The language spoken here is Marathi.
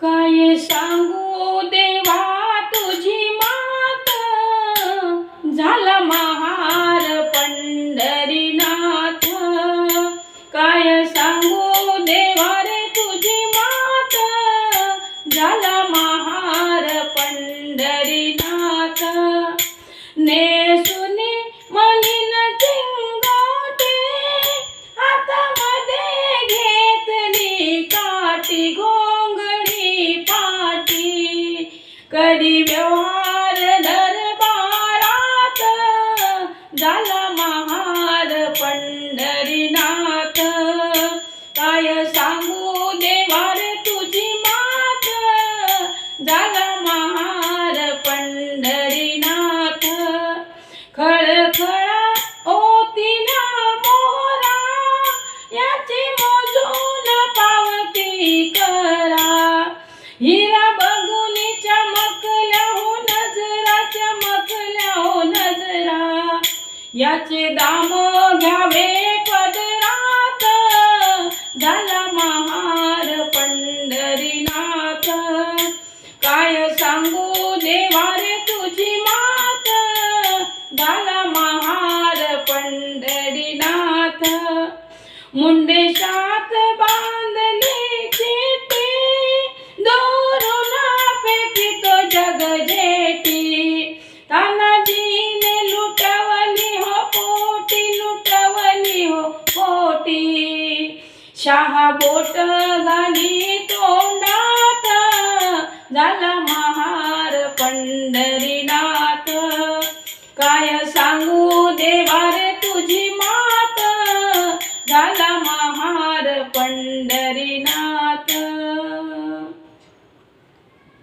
काय सांगू देवा तुझी मात, झाला महार पंढरीनाथ. काय सांगू देवा रे तुझी मात, झाला महार पंढरीनाथ. नेसुनी मलिन चिंगाटे, हातामध्ये घेतली काठी घोंगडी पाटी. करी व्यवहार दरबारात, झाला महार पंढरीनाथ. काय सांगू देवा रे तुझी मात, झाला महार पंढरीनाथ. खळखळा ओतीला मोहरा, याची मोजून पावती करा. हिरा बघून चमकल्या हो नजरा, चमकल्या हो नजरा. याचे दाम घ्यावे पदरात, झाला महार पंढरीनाथ. काय सांगू देवा रे तुझी मात, झाला महार पंढरीनाथ. मुंडेशात बांधली चिठी, दोरून फेकितो जग जेठी. तानाजीने लुटवली हो पोटी, लुटवली हो पोटी. शहा बोट घाली तोंडात, झाला